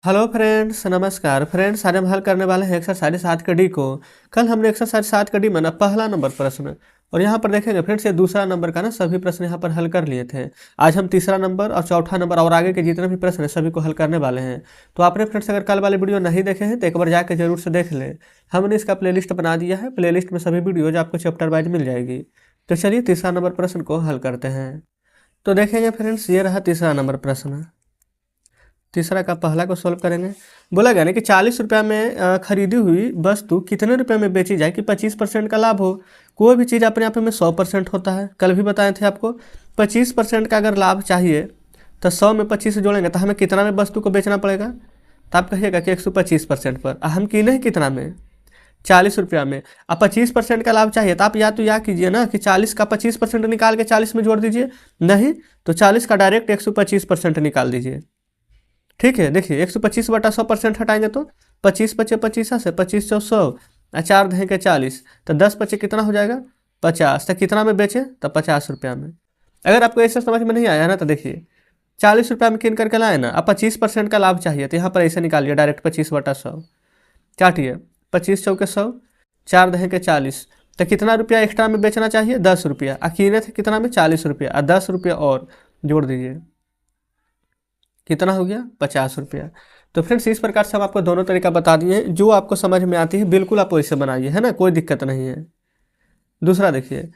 Hello friends, नमस्कार friends. आज हम हल करने वाले हैं एक्सरसाइज 7 का डी को। कल हमने एक्सरसाइज 7 का डी में ना पहला नंबर प्रश्न और यहाँ पर देखेंगे फ्रेंड्स ये दूसरा नंबर का ना सभी प्रश्न यहाँ पर हल कर लिए थे। आज हम तीसरा नंबर और चौथा नंबर और आगे के जितने भी प्रश्न हैं सभी को हल करने वाले हैं। तो आपने फ्रेंड्स अगर कल वाले वीडियो नहीं देखे हैं तो एक बार जाकर जरूर से देख लें। हमने इसका प्लेलिस्ट बना दिया है, प्लेलिस्ट में सभी वीडियोज आपको चैप्टर वाइज मिल जाएगी। तो चलिए तीसरा नंबर प्रश्न को हल करते हैं। तो देखेंगे फ्रेंड्स ये रहा तीसरा नंबर प्रश्न। तीसरा का पहला को सॉल्व करेंगे। बोला गया ना कि 40 रुपया में खरीदी हुई वस्तु कितने रुपए में बेची जाए कि 25% का लाभ हो। कोई भी चीज़ अपने आप में 100% होता है, कल भी बताए थे आपको। 25% का अगर लाभ चाहिए तो 100 में 25 जोड़ेंगे तो हमें कितना में वस्तु को बेचना पड़ेगा। तो आप कहिएगा कि 125% पर। हम किने कितना में 40 रुपया में। अब 25% का लाभ चाहिए तो आप या तो या कीजिए ना कि 40 का 25% निकाल के 40 में जोड़ दीजिए, नहीं तो 40 का डायरेक्ट 125% निकाल दीजिए। ठीक है, देखिए 125 बटा 100% हटाएंगे तो 25 पचे 25 से 25 चौ 100 और 4 देंगे 40 तो 10 पचे कितना हो जाएगा 50। तो कितना में बेचे तो 50 रुपया में। अगर आपको ऐसा समझ में नहीं आया ना तो देखिए 40 रुपया में किन करके लाए ना। अब 25% का लाभ चाहिए तो यहाँ पर ऐसे निकालिए डायरेक्ट 25 बटा 100 काटिए 25 चौके 100 4 देंगे 40 तो कितना रुपया एक्स्ट्रा में बेचना चाहिए 10 रुपया। कीने थे कितना में 40 रुपया और 10 रुपया और जोड़ दीजिए, कितना हो गया 50 रुपया। तो फ्रेंड्स इस प्रकार से हम आपको दोनों तरीका बता दिए, जो आपको समझ में आती है बिल्कुल आप वैसे बनाइए, है ना, कोई दिक्कत नहीं है। दूसरा देखिए,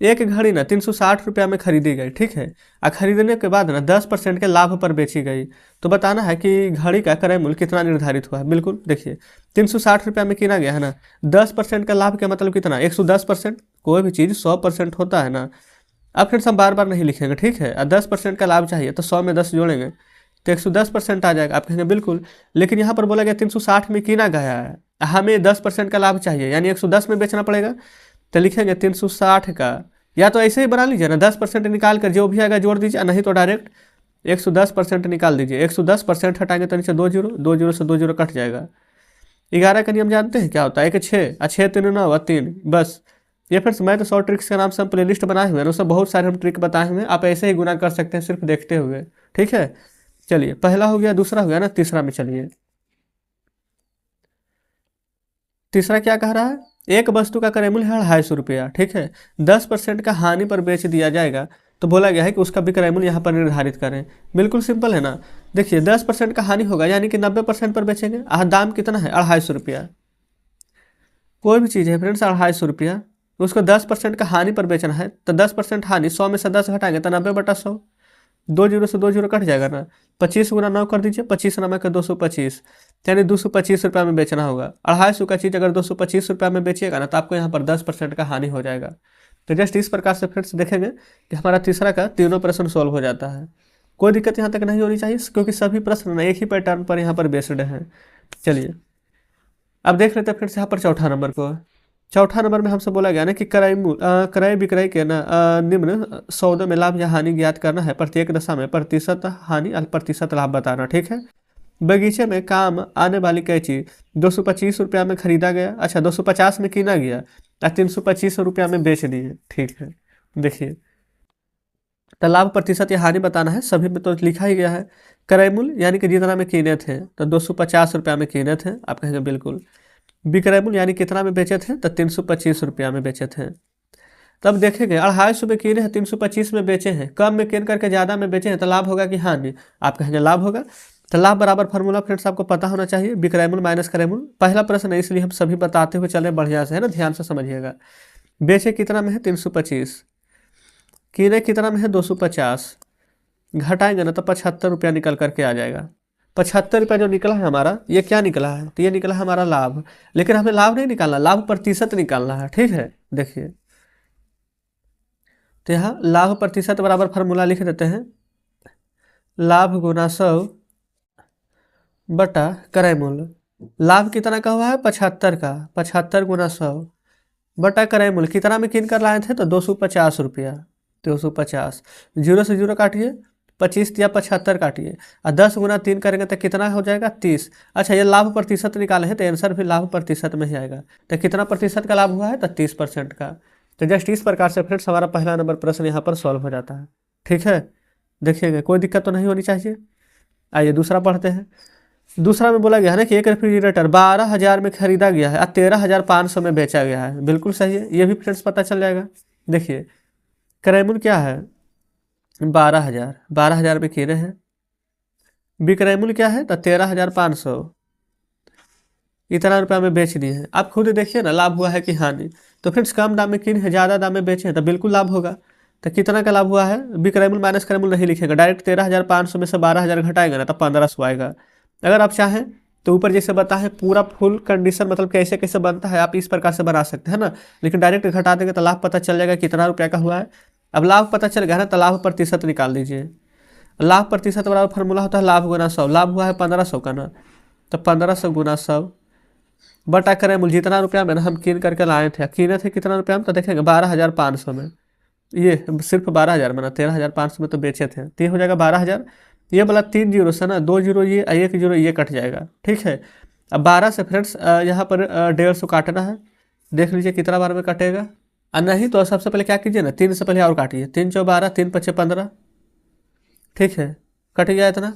एक घड़ी ना 360 रुपया में खरीदी गई, ठीक है, और खरीदने के बाद ना 10% के लाभ पर बेची गई। तो बताना है कि घड़ी का क्रय मूल्य कितना निर्धारित हुआ है। बिल्कुल देखिए 360 रुपया में किना गया है ना, 10% का लाभ का मतलब कितना 110%। कोई भी चीज़ 100% होता है ना। अब फ्रेंड्स हम बार बार नहीं लिखेंगे, ठीक है। और 10% का लाभ चाहिए तो 100 में 10 जोड़ेंगे तो 110% आ जाएगा। आप कहेंगे बिल्कुल, लेकिन यहाँ पर बोला गया 360 में किना गया है, हमें 10% का लाभ चाहिए यानी 110 में बेचना पड़ेगा। तो लिखेंगे 360 का, या तो ऐसे ही बना लीजिए ना 10% निकाल कर जो भी आएगा जोड़ दीजिए, नहीं तो डायरेक्ट 110% निकाल दीजिए। 110% हटाएंगे तो नीचे 2 जीरो, 2 जीरो से 2 जीरो कट जाएगा। 11 का नियम जानते हैं क्या होता है, 1 6 और 6 3 9 और 3 बस। ये फिर मैं तो 100 ट्रिक्स के नाम से हम प्ले लिस्ट बनाए हुए हैं, उसमें बहुत सारे हम ट्रिक बताए हुए हैं, आप ऐसे ही गुना कर सकते हैं सिर्फ देखते हुए, ठीक है। चलिए पहला हो गया, दूसरा हो गया ना, तीसरा में चलिए। तीसरा क्या कह रहा है, एक वस्तु का क्रय मूल्य है 250 रुपया, ठीक है, 10% का हानि पर बेच दिया जाएगा। तो बोला गया है कि उसका विक्रय मूल्य यहाँ पर निर्धारित करें। बिल्कुल सिंपल है ना। देखिए 10% का हानि होगा यानी कि 90% पर बेचेंगे। दाम कितना है 250 रुपया। कोई भी चीज़ है फ्रेंड्स 250 रुपया, उसको 10% का हानि पर बेचना है तो 10% हानि, 100 में से 10 घटाएंगे तो 90 बटा 100, 2 जीरो से 2 जीरो कट जाएगा ना। 25 गुना 9 कर दीजिए, 25 नमक का 225 यानी 225 रुपया में बेचना होगा। 250 का चीज़ अगर 225 रुपया में बेचिएगा ना तो आपको यहाँ पर 10% का हानि हो जाएगा। तो जस्ट इस प्रकार से फ्रेंड्स देखेंगे कि हमारा तीसरा का तीनों प्रश्न सॉल्व हो जाता है। कोई दिक्कत यहाँ तक नहीं होनी चाहिए क्योंकि सभी प्रश्न एक ही पैटर्न पर यहाँ पर बेस्ड हैं। चलिए अब देख लेते हैं फ्रेंड्स यहाँ पर चौथा नंबर को। चौथा नंबर में हमसे बोला गया ना कि क्रय विक्रय के ना निम्न सौदों में लाभ या हानि ज्ञात करना है। प्रत्येक दशा में प्रतिशत हानि और प्रतिशत लाभ बताना, ठीक है। बगीचे में काम आने वाली कैंची 225 रुपया में खरीदा गया, अच्छा 250 में किना गया और 325 रुपया में बेच दिए, ठीक है। देखिए तो लाभ प्रतिशत या हानि बताना है, सभी में तो लिखा ही गया है। क्रय मूल्य यानी कि जितना में किने थे तो 250 रुपया में किने थे, आप कहेंगे बिल्कुल। विक्रय मूल्य यानी कितना में बेचे थे तो 325 रुपया में बेचे थे। तब देखेंगे 250 में किने हैं 325 में बेचे हैं, कम में किन करके ज़्यादा में बेचे हैं तो लाभ होगा कि हानि। आप कहेंगे लाभ होगा। तो लाभ बराबर फार्मूला फ्रेंड्स आपको पता होना चाहिए, विक्रय मूल्य माइनस क्रय मूल्य। पहला प्रश्न है इसलिए हम सभी बताते हुए चले बढ़िया से, है ना, ध्यान से समझिएगा। बेचे कितना में है 325, किने कितना में है 250, घटाएंगे ना तो 75 रुपया निकल करके आ जाएगा। 75 रुपया जो निकला है हमारा, ये क्या निकला है तो ये निकला है हमारा लाभ। लेकिन हमें लाभ नहीं निकालना, लाभ प्रतिशत निकालना है, ठीक है। देखिए तो यहाँ लाभ प्रतिशत बराबर फार्मूला लिख देते हैं, लाभ गुना 100 बटा क्रय मूल्य। लाभ कितना का हुआ है 75 का, 75 गुना 100 बटा क्रय मूल्य कितना में किन कर लाए थे तो 250 रुपया, 250 जीरो से जीरो काटिए, 25 या 75 काटिए और 10 गुना 3 करेंगे तो कितना हो जाएगा 30। अच्छा ये लाभ प्रतिशत निकाले हैं तो आंसर भी लाभ प्रतिशत में ही आएगा। तो कितना प्रतिशत का लाभ हुआ है तो 30% का। तो जस्ट इस प्रकार से फ्रेंड्स हमारा पहला नंबर प्रश्न यहाँ पर सॉल्व हो जाता है, ठीक है। देखिएगा कोई दिक्कत तो नहीं होनी चाहिए। आइए दूसरा पढ़ते हैं। दूसरा में बोला गया है ना कि एक रेफ्रिजरेटर 12,000 में खरीदा गया है और 13,500 में बेचा गया है। बिल्कुल सही है, ये भी फ्रेंड्स पता चल जाएगा। देखिए क्रयमूल्य क्या है, 12,000 में किने हैं। विक्रय मूल्य क्या है, तो 13,500, इतना रुपया में बेच दिए हैं। आप खुद देखिए ना, लाभ हुआ है कि हानि। तो फ्रेंड्स कम दाम में किन है, ज़्यादा दाम में बेचे हैं तो बिल्कुल लाभ होगा। तो कितना का लाभ हुआ है, विक्रय मूल्य माइनस क्रय मूल्य नहीं लिखेगा, डायरेक्ट 13,500 में से 12,000 घटाएगा ना तो 1,500 आएगा। अगर आप चाहें तो ऊपर जैसे बता है पूरा फुल कंडीशन, मतलब कैसे कैसे बनता है आप इस प्रकार से बना सकते हैं ना, लेकिन डायरेक्ट घटा देंगे तो लाभ पता चल जाएगा कितना रुपया का हुआ है। अब लाभ पता चल गया ना तो लाभ प्रतिशत निकाल दीजिए। लाभ प्रतिशत बराबर फार्मूला होता है लाभ गुना 100। लाभ हुआ है 1,500 का ना, तो 1,500 गुना 100 बटा क्रय मूल्य, जितना रुपया में ना हम कीन करके लाए थे, कीने थे कितना रुपया में, तो देखेंगे 12,500 में, ये सिर्फ 12,000 में ना, 13,500 में तो बेचे थे, तो ये हो जाएगा 12,000। ये वाला 3 जीरो से ना 2 जीरो ये 1 जीरो ये कट जाएगा, ठीक है। अब 12 से फ्रेंड्स यहाँ पर 150 काटना है, देख लीजिए कितना बार में कटेगा। और नहीं तो सबसे पहले क्या कीजिए ना, 3 से पहले और काटिए, 3 चौ 12, 3 पचे 15, ठीक है, कट गया इतना,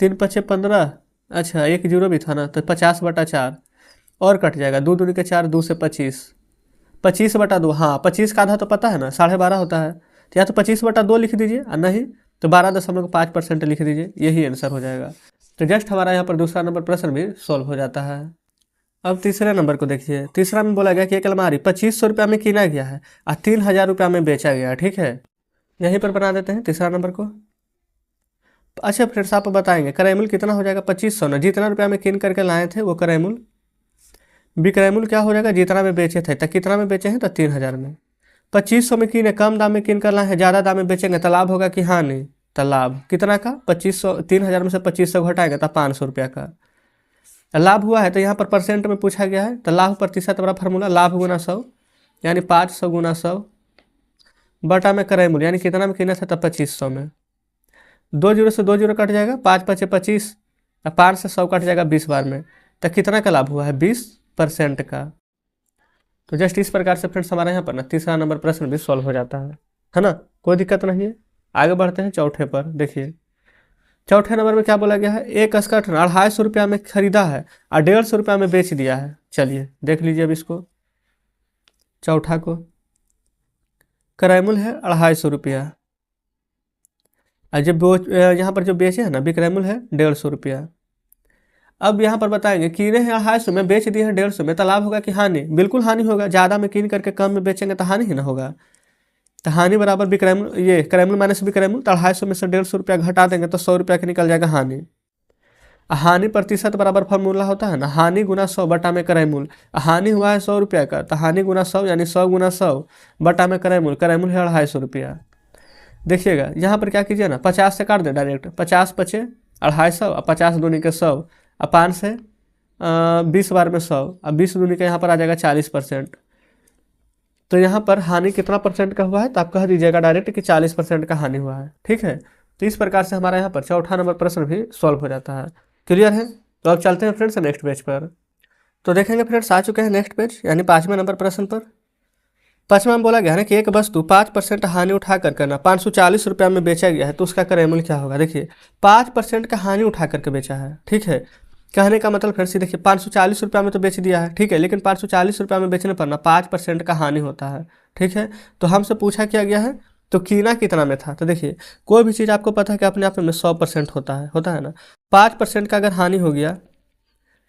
3 पचे 15, अच्छा 1 जीरो भी था ना, तो 50/4 और कट जाएगा, 2 दूनी के 4, 2 से 25, 25/2, हाँ 25 का आधा तो पता है ना 12.5 होता है, तो या तो 25/2 लिख दीजिए और नहीं तो 12.5% लिख दीजिए, यही आंसर हो जाएगा। तो जस्ट हमारा यहाँ पर दूसरा नंबर प्रश्न भी सॉल्व हो जाता है। अब तीसरे नंबर को देखिए, तीसरा में बोला गया कि एक अलमारी 2,500 रुपया में किना गया है और 3,000 रुपया में बेचा गया है, ठीक है। यहीं पर बना देते हैं तीसरा नंबर को। अच्छा फ्रेंड्स आप बताएंगे क्रय मूल्य कितना हो जाएगा, 2,500 ना, जितना रुपया में किन करके लाए थे वो क्रय मूल्य। विक्रय मूल्य क्या हो जाएगा, जितना में बेचे थे, तो कितना में बेचे हैं, तो 3,000 में। 2,500 में किने, कम दाम में किन कर लाए हैं, ज़्यादा दाम में बेचेंगे तो लाभ होगा कि हानि, तो लाभ कितना का, 2,500, 3,000 में से 2,500 घटाएंगे तो 500 रुपया का लाभ हुआ है। तो यहाँ पर परसेंट में पूछा गया है, तो लाभ प्रतिशत वाला फार्मूला लाभ गुना 100, यानी 500 गुना 100 बटा में क्रय मूल्य, यानी कितना में किना था, तो 2,500 में। 2 जीरो से 2 जीरो कट जाएगा, 5 पचे 25, 5 से 100 कट जाएगा 20 बार में, तो कितना का लाभ हुआ है, 20% का। तो जस्ट इस प्रकार से फ्रेंड्स हमारे यहाँ पर ना तीसरा नंबर प्रश्न भी सॉल्व हो जाता है ना, कोई दिक्कत नहीं है। आगे बढ़ते हैं चौथे पर। देखिए चौथे नंबर में क्या बोला गया है, एक स्कर्ट 250 रुपया में खरीदा है और 150 रुपया में बेच दिया है। चलिए देख लीजिए अब इसको, चौथा को, क्रय मूल्य है 250 रुपया और जब यहाँ पर जो बेचे है ना विक्रय मूल्य है 150 रुपया। अब यहाँ पर बताएंगे कीने हैं 250 में, बेच दिए हैं 150 में, तो लाभ होगा कि हानि, बिल्कुल हानि होगा, ज़्यादा में कीन करके कम में बेचेंगे तो हानि ही ना होगा। तो हानि बराबर विक्रय मूल्य, ये क्रय मूल्य माइनस विक्रय मूल्य, तो 250 में से 150 रुपया घटा देंगे तो 100 रुपया के निकल जाएगा हानि। हानि प्रतिशत बराबर फार्मूला होता है ना, हानि गुना 100 बटा में क्रय मूल्य। हानि हुआ है 100 रुपया का, तो हानि गुना 100 यानी 100 गुना 100 बटा में क्रय मूल्य, क्रय मूल्य है 250 रुपया। देखिएगा यहाँ पर क्या कीजिए ना, 50 से काट दे डायरेक्ट, 50 पचे 250 और 50 दूनी के 100 और 5 से 20 बार में 100 और 20 दूनी का यहाँ पर आ जाएगा 40%। तो यहाँ पर हानि कितना परसेंट का हुआ है, तो आप कह दीजिएगा डायरेक्ट कि 40% का हानि हुआ है, ठीक है। तो इस प्रकार से हमारा यहाँ पर चौथा नंबर प्रश्न भी सॉल्व हो जाता है। क्लियर है। तो अब चलते हैं फ्रेंड्स नेक्स्ट पेज पर। तो देखेंगे फ्रेंड्स आ चुके हैं नेक्स्ट पेज, यानी 5वें नंबर प्रश्न पर। 5वां में बोला गया है ना कि एक वस्तु 5% हानि उठा करके ना 540 रुपया में बेचा गया है, तो उसका क्रय मूल्य क्या होगा। देखिए 5% का हानि उठा करके बेचा है, ठीक है। कहने का मतलब फिर से देखिए 540 रुपया में तो बेच दिया है, ठीक है, लेकिन 540 रुपया में बेचने पर ना 5% का हानि होता है, ठीक है। तो हमसे पूछा क्या गया है, तो कीना कितना में था। तो देखिए कोई भी चीज़ आपको पता है कि अपने आप में 100% होता है ना। 5% का अगर हानि हो गया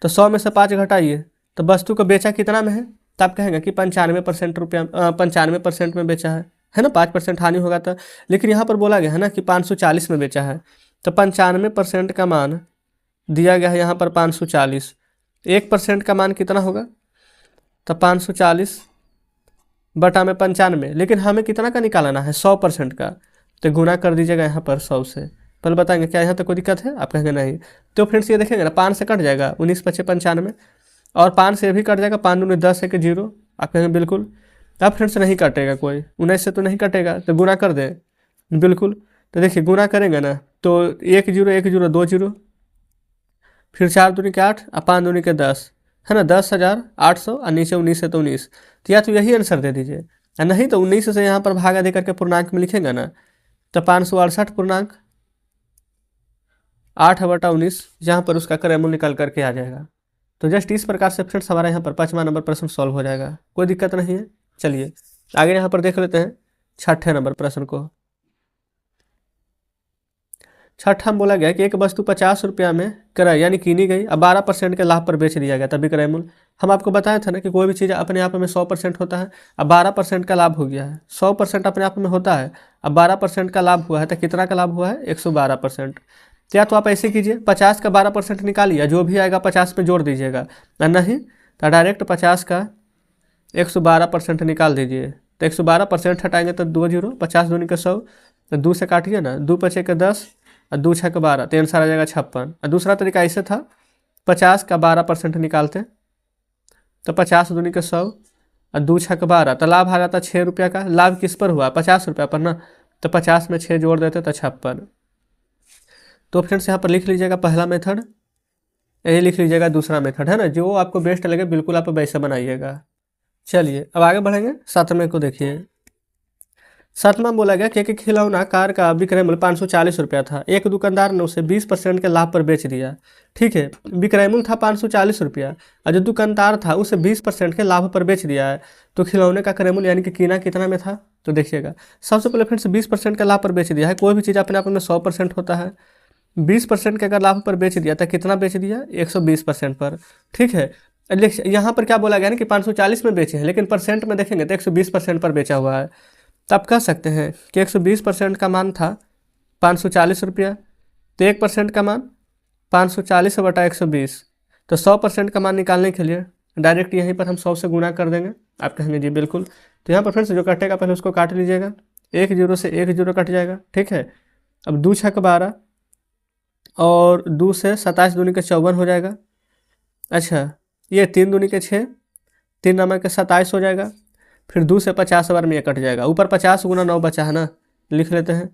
तो 100 में से 5 घटाइए, तो वस्तु को बेचा कितना में है, तो आप कहेंगे कि 95% रुपया 95% में बेचा है ना, 5% हानि होगा तो। लेकिन यहाँ पर बोला गया है ना कि 540 में बेचा है, तो 95% का मान दिया गया है यहाँ पर 540, 1% का मान कितना होगा, तो 540 बटा में 95, लेकिन हमें कितना का निकालना है, 100% का, तो गुना कर दीजिएगा यहाँ पर 100 से। पहले बताएंगे क्या यहाँ तक कोई दिक्कत है, आप कहेंगे नहीं। तो फ्रेंड्स ये देखेंगे ना 5 से कट जाएगा, 19 पचे 95 और 5 से भी कट जाएगा, 5 दूनी 10 है कि 0, आप कहेंगे बिल्कुल। अब फ्रेंड्स नहीं कटेगा कोई, 19 से तो नहीं कटेगा, तो गुना कर दें बिल्कुल। तो देखिए गुना करेंगे ना तो 1 जीरो 1 जीरो 2 जीरो, फिर 4 दूनी के 8 और 5 दूनी के 10 है ना, 10,800 और नीचे 19 है तो 19, तो या तो यही आंसर दे दीजिए, और नहीं तो 19 से यहाँ पर भागा दे करके पूर्णांक में लिखेंगे ना, तो 568 पूर्णांक 8/19 यहाँ पर उसका क्रयमूल्य निकल करके आ जाएगा। तो जस्ट इस प्रकार से फ्रेंड्स हमारा यहाँ पर 5वां नंबर प्रश्न सॉल्व हो जाएगा, कोई दिक्कत नहीं है। चलिए आगे यहाँ पर देख लेते हैं 6ठे नंबर प्रश्न को। छठा में बोला गया कि एक वस्तु 50 रुपया में क्रय यानी कीनी गई, अब 12% के लाभ पर बेच दिया गया, तभी क्रय मूल्य। हम आपको बताया था ना कि कोई भी चीज़ अपने आप में 100% होता है, अब 12% का लाभ हो गया है। 100% अपने आप में होता है, अब 12% का लाभ हुआ है, तो कितना का लाभ हुआ है? 112%। या तो आप ऐसे कीजिए 50 का 12% निकालिए, जो भी आएगा 50 में जोड़ दीजिएगा, नहीं तो डायरेक्ट 50 का 112% निकाल दीजिए। तो 112% हटाएंगे तो 2 जीरो, 50 दूनी के 100, तो 2 से काटिए ना, 2 पचे के 10 और 2 छः के 12, तो आंसर आ जाएगा 56। और दूसरा तरीका ऐसे था, 50 का 12% निकालते तो 50 दूनी के 100 और 2 छः के 12, तो लाभ आ जाता 6 रुपया का। लाभ किस पर हुआ? 50 रुपया पर ना, तो 50 में 6 जोड़ देते तो 56। तो फ्रेंड्स यहाँ पर लिख लीजिएगा पहला मेथड, यही लिख लीजिएगा दूसरा मेथड, है ना। जो आपको बेस्ट लगे बिल्कुल आप वैसे बनाइएगा। चलिए अब आगे बढ़ेंगे। 7वें को देखिए। 7वां बोला गया कि एक खिलौना कार का विक्रय मूल्य 540 रुपया था, एक दुकानदार ने उसे 20% के लाभ पर बेच दिया। ठीक है, विक्रय मूल्य था 540 रुपया और जो दुकानदार था उसे 20% के लाभ पर बेच दिया है, तो खिलौने का क्रय मूल्य यानी कि कीना कितना में था? तो देखिएगा सबसे पहले फ्रेंड्स 20% का लाभ पर बेच दिया है। कोई भी चीज़ अपने आप में 100% होता है, 20% के अगर लाभ पर बेच दिया तो कितना बेच दिया? 120% पर। ठीक है, यहाँ पर क्या बोला गया ना कि 540 में बेचे हैं, लेकिन परसेंट में देखेंगे तो 120% पर बेचा हुआ है। तो आप कह सकते हैं कि 120% का मान था 540 रुपया, तो 1% का मान 540/120, तो 100% का मान निकालने के लिए डायरेक्ट यहीं पर हम 100 से गुना कर देंगे। आप कहेंगे जी बिल्कुल, तो यहाँ पर फ्रेंड्स जो कटेगा पहले उसको काट लीजिएगा, 1 जीरो से 1 जीरो कट जाएगा। ठीक है, अब 2 छः के 12 और 2 से 27 दूनी के 54 हो जाएगा। अच्छा, ये 3 दूनी के 6, 3 नंबर के 27 हो जाएगा। फिर 2 से 50 बार में ये कट जाएगा, ऊपर 50 गुना 9 बचा है ना, लिख लेते हैं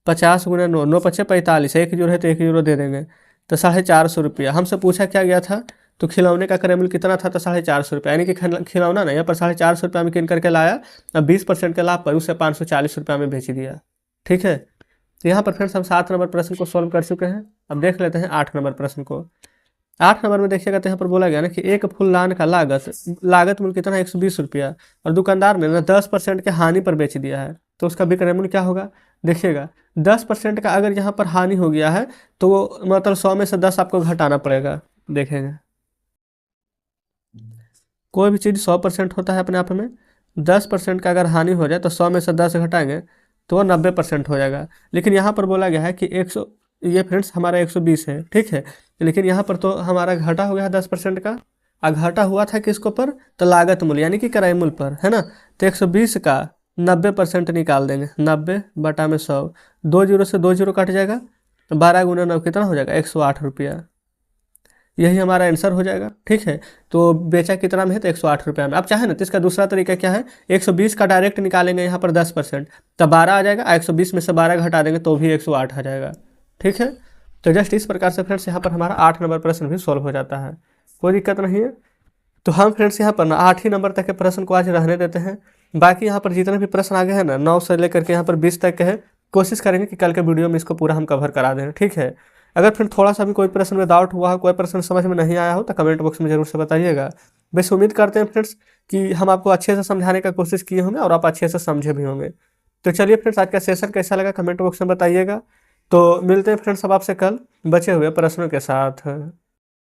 50 गुना 9, 9 पचे 45, 1 जीरो है तो 1 जीरो दे देंगे, तो 450 रुपया। हमसे पूछा क्या गया था? तो खिलौने का क्रय मूल्य कितना था? तो 450 रुपया, यानी कि खिलौना ना यहाँ पर 450 रुपया में किन करके लाया, अब 20% के लाभ पर उसे 540 रुपया में बेच दिया। ठीक है, तो यहाँ पर फ्रेंड्स हम 7 नंबर प्रश्न को सॉल्व कर चुके हैं। अब देख लेते हैं 8 नंबर प्रश्न को। 8 नंबर में देखिएगा तो यहाँ पर बोला गया ना कि एक फूलदान का लागत मूल्य कितना है? 120 रुपया, और दुकानदार ने ना 10% के हानि पर बेच दिया है, तो उसका विक्रय मूल्य क्या होगा? देखिएगा 10% का अगर यहाँ पर हानि हो गया है तो वो मतलब 100 में से 10 आपको घटाना पड़ेगा। देखेंगे कोई भी चीज़ 100% होता है अपने आप में, 10% का अगर हानि हो जाए तो 100 में से 10 घटाएंगे तो वो 90% हो जाएगा। लेकिन यहाँ पर बोला गया है कि 100, ये फ्रेंड्स हमारा 120 है। ठीक है, लेकिन यहाँ पर तो हमारा घाटा हो गया है 10% का, और घाटा हुआ था किसको पर? तो लागत मूल्य यानी कि क्रय मूल्य पर, है ना। तो 120 का 90% निकाल देंगे, 90/100, 2 जीरो से 2 जीरो कट जाएगा, तो 12 गुना 9 कितना हो जाएगा? 108 रुपया। यही हमारा आंसर हो जाएगा। ठीक है, तो बेचा कितना में है? तो 108 रुपया में। अब चाहे ना तो इसका दूसरा तरीका क्या है, 120 का डायरेक्ट निकालेंगे यहाँ पर 10%, तब 12 आ जाएगा, 120 में से 12 घटा देंगे तो भी 108 आ जाएगा। ठीक है, तो जस्ट इस प्रकार से फ्रेंड्स यहाँ पर हमारा 8 नंबर प्रश्न भी सॉल्व हो जाता है, कोई दिक्कत नहीं है। तो हम फ्रेंड्स यहाँ पर ना 8 ही नंबर तक के प्रश्न को आज रहने देते हैं। बाकी यहाँ पर जितने भी प्रश्न आगे हैं ना 9 से लेकर के यहाँ पर 20 तक के है, कोशिश करेंगे कि कल के वीडियो में इसको पूरा हम कवर करा दें। ठीक है, अगर फिर थोड़ा सा भी कोई प्रश्न में डाउट हुआ हो, कोई प्रश्न समझ में नहीं आया हो, तो कमेंट बॉक्स में जरूर से बताइएगा। बस उम्मीद करते हैं फ्रेंड्स कि हम आपको अच्छे से समझाने का कोशिश किए होंगे और आप अच्छे से समझे भी होंगे। तो चलिए फ्रेंड्स, आज का सेशन कैसा लगा कमेंट बॉक्स में बताइएगा। तो मिलते हैं फ्रेंड्स अब आपसे कल बचे हुए प्रश्नों के साथ।